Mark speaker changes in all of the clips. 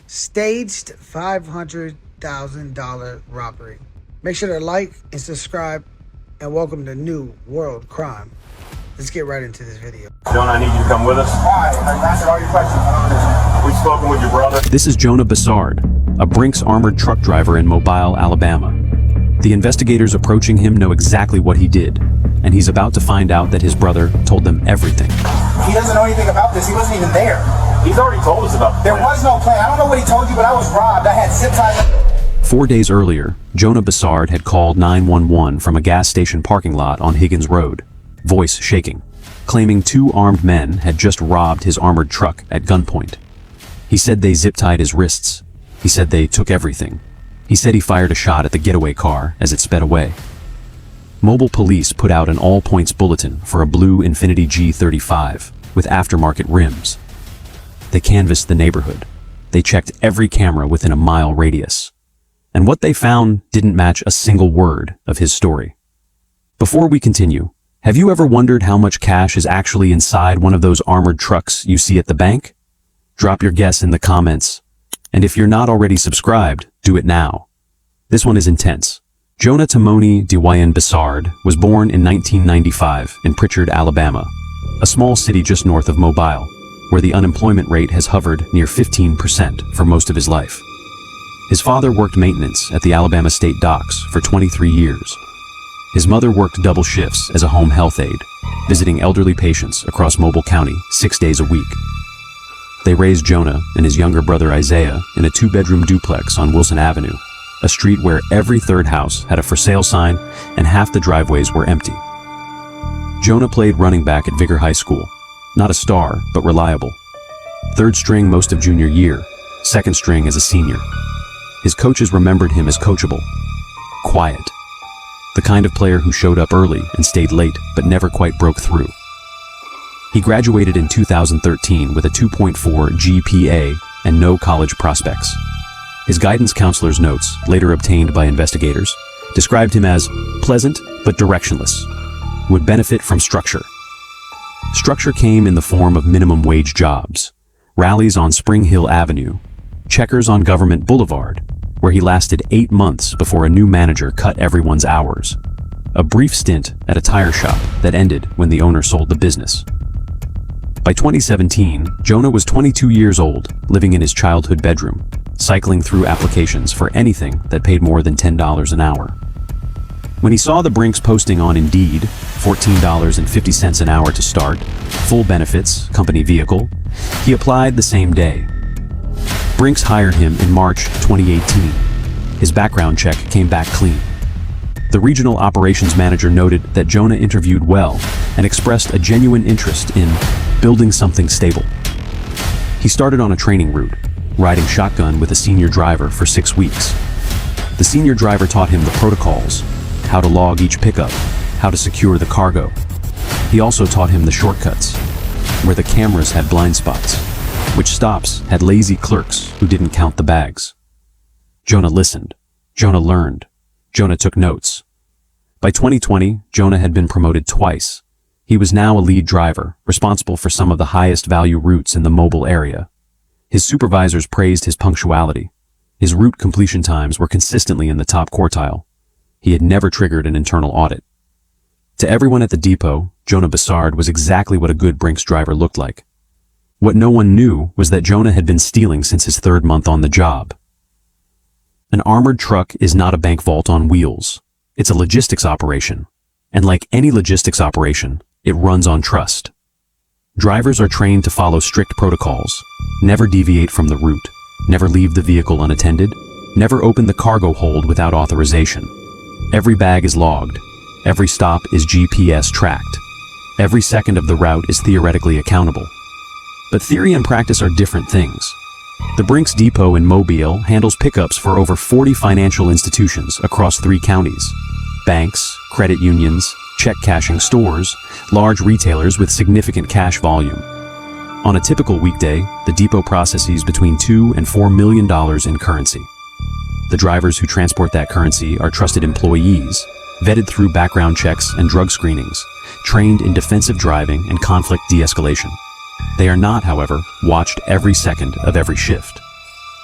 Speaker 1: staged $500,000 robbery. Make sure to like and subscribe, and welcome to New World Crime. Let's get right into this video.
Speaker 2: Jonah, I need you to come with us.
Speaker 3: Why? I've answered all your questions.
Speaker 2: We've spoken with your brother.
Speaker 4: This is Jonah Bassard, a Brinks armored truck driver in Mobile, Alabama. The investigators approaching him know exactly what he did, and he's about to find out that his brother told them everything.
Speaker 3: He doesn't know anything about this. He wasn't even there.
Speaker 2: He's already told us about the
Speaker 3: There
Speaker 2: plan.
Speaker 3: was no plan. I don't know what he told you, but I was robbed. I had zip ties.
Speaker 4: 4 days earlier, Jonah Bassard had called 911 from a gas station parking lot on Higgins Road, voice shaking, claiming 2 armed men had just robbed his armored truck at gunpoint. He said they zip-tied his wrists. He said they took everything. He said he fired a shot at the getaway car as it sped away. Mobile police put out an all-points bulletin for a blue Infiniti G35 with aftermarket rims. They canvassed the neighborhood. They checked every camera within a mile radius. And what they found didn't match a single word of his story. Before we continue, have you ever wondered how much cash is actually inside one of those armored trucks you see at the bank? Drop your guess in the comments. And if you're not already subscribed, do it now. This one is intense. Jonah Timoni Dewyan Bassard was born in 1995 in Pritchard, Alabama, a small city just north of Mobile, where the unemployment rate has hovered near 15% for most of his life. His father worked maintenance at the Alabama State Docks for 23 years. His mother worked double shifts as a home health aide, visiting elderly patients across Mobile County 6 days a week. They raised Jonah and his younger brother Isaiah in a 2-bedroom duplex on Wilson Avenue, a street where every third house had a for sale sign and half the driveways were empty. Jonah played running back at Vigor High School, not a star, but reliable. 3rd string most of junior year, 2nd string as a senior. His coaches remembered him as coachable, quiet, the kind of player who showed up early and stayed late but never quite broke through. He graduated in 2013 with a 2.4 GPA and no college prospects. His guidance counselor's notes, later obtained by investigators, described him as pleasant but directionless, would benefit from structure. Structure came in the form of minimum wage jobs, rallies on Spring Hill Avenue, checkers on Government Boulevard, where he lasted 8 months before a new manager cut everyone's hours. A brief stint at a tire shop that ended when the owner sold the business. By 2017, Jonah was 22 years old, living in his childhood bedroom, cycling through applications for anything that paid more than $10 an hour. When he saw the Brinks posting on Indeed, $14.50 an hour to start, full benefits, company vehicle, he applied the same day. Brinks hired him in March 2018. His background check came back clean. The regional operations manager noted that Jonah interviewed well and expressed a genuine interest in building something stable. He started on a training route, riding shotgun with a senior driver for 6 weeks. The senior driver taught him the protocols, how to log each pickup, how to secure the cargo. He also taught him the shortcuts, where the cameras had blind spots, which stops had lazy clerks who didn't count the bags. Jonah listened. Jonah learned. Jonah took notes. By 2020, Jonah had been promoted twice. He was now a lead driver, responsible for some of the highest value routes in the Mobile area. His supervisors praised his punctuality. His route completion times were consistently in the top quartile. He had never triggered an internal audit. To everyone at the depot, Jonah Bassard was exactly what a good Brinks driver looked like. What no one knew was that Jonah had been stealing since his 3rd month on the job. An armored truck is not a bank vault on wheels. It's a logistics operation. And like any logistics operation, it runs on trust. Drivers are trained to follow strict protocols, never deviate from the route, never leave the vehicle unattended, never open the cargo hold without authorization. Every bag is logged. Every stop is GPS tracked. Every second of the route is theoretically accountable. But theory and practice are different things. The Brinks Depot in Mobile handles pickups for over 40 financial institutions across 3 counties. Banks, credit unions, check-cashing stores, large retailers with significant cash volume. On a typical weekday, the depot processes between $2 and $4 million in currency. The drivers who transport that currency are trusted employees, vetted through background checks and drug screenings, trained in defensive driving and conflict de-escalation. They are not, however, watched every second of every shift.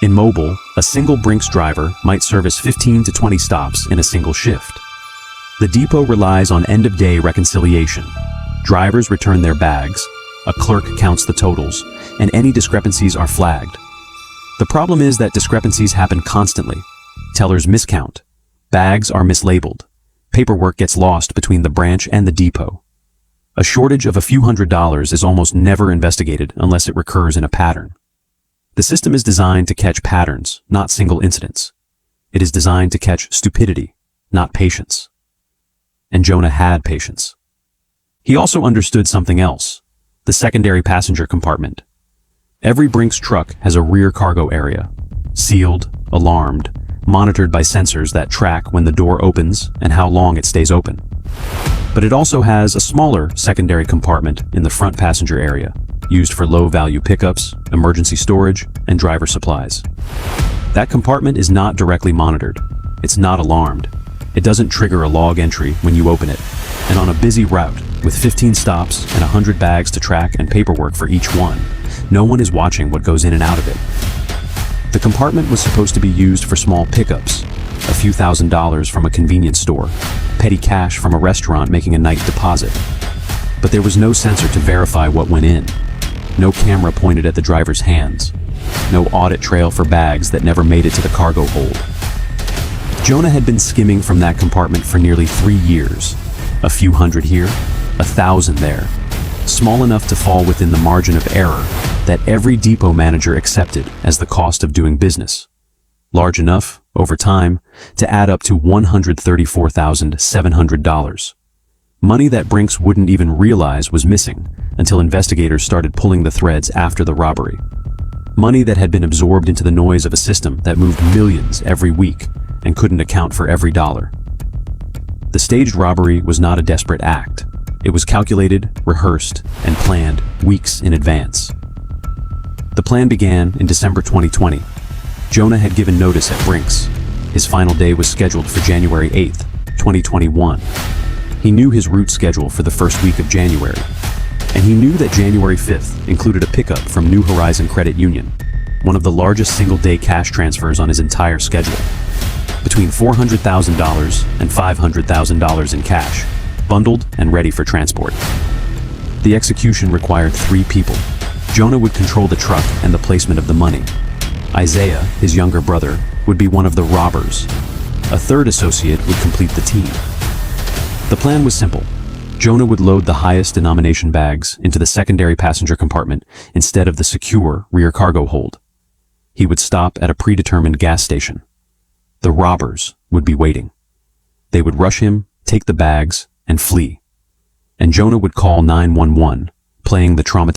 Speaker 4: In mobile, a single Brinks driver might service 15 to 20 stops in a single shift. The depot relies on end-of-day reconciliation. Drivers return their bags, a clerk counts the totals, and any discrepancies are flagged. The problem is that discrepancies happen constantly. Tellers miscount. Bags are mislabeled. Paperwork gets lost between the branch and the depot. A shortage of a few $100s is almost never investigated unless it recurs in a pattern. The system is designed to catch patterns, not single incidents. It is designed to catch stupidity, not patience. And Jonah had patience. He also understood something else: the secondary passenger compartment. Every Brinks truck has a rear cargo area, sealed, alarmed, monitored by sensors that track when the door opens and how long it stays open. But it also has a smaller secondary compartment in the front passenger area, used for low-value pickups, emergency storage, and driver supplies. That compartment is not directly monitored. It's not alarmed. It doesn't trigger a log entry when you open it. And on a busy route, with 15 stops and 100 bags to track and paperwork for each one, no one is watching what goes in and out of it. The compartment was supposed to be used for small pickups, a few $1,000s from a convenience store, petty cash from a restaurant making a night deposit. But there was no sensor to verify what went in. No camera pointed at the driver's hands. No audit trail for bags that never made it to the cargo hold. Jonah had been skimming from that compartment for nearly 3 years. A few hundred here, 1,000 there. Small enough to fall within the margin of error that every depot manager accepted as the cost of doing business. Large enough, over time, to add up to $134,700. Money that Brinks wouldn't even realize was missing until investigators started pulling the threads after the robbery. Money that had been absorbed into the noise of a system that moved millions every week and couldn't account for every dollar. The staged robbery was not a desperate act. It was calculated, rehearsed, and planned weeks in advance. The plan began in December 2020. Jonah had given notice at Brinks. His final day was scheduled for January 8th, 2021. He knew his route schedule for the first week of January, and he knew that January 5th included a pickup from New Horizon Credit Union, one of the largest single-day cash transfers on his entire schedule. Between $400,000 and $500,000 in cash, bundled and ready for transport. The execution required 3 people. Jonah would control the truck and the placement of the money. Isaiah, his younger brother, would be one of the robbers. A third associate would complete the team. The plan was simple. Jonah would load the highest denomination bags into the secondary passenger compartment instead of the secure rear cargo hold. He would stop at a predetermined gas station. The robbers would be waiting. They would rush him, take the bags, and flee. And Jonah would call 911, playing the traumatized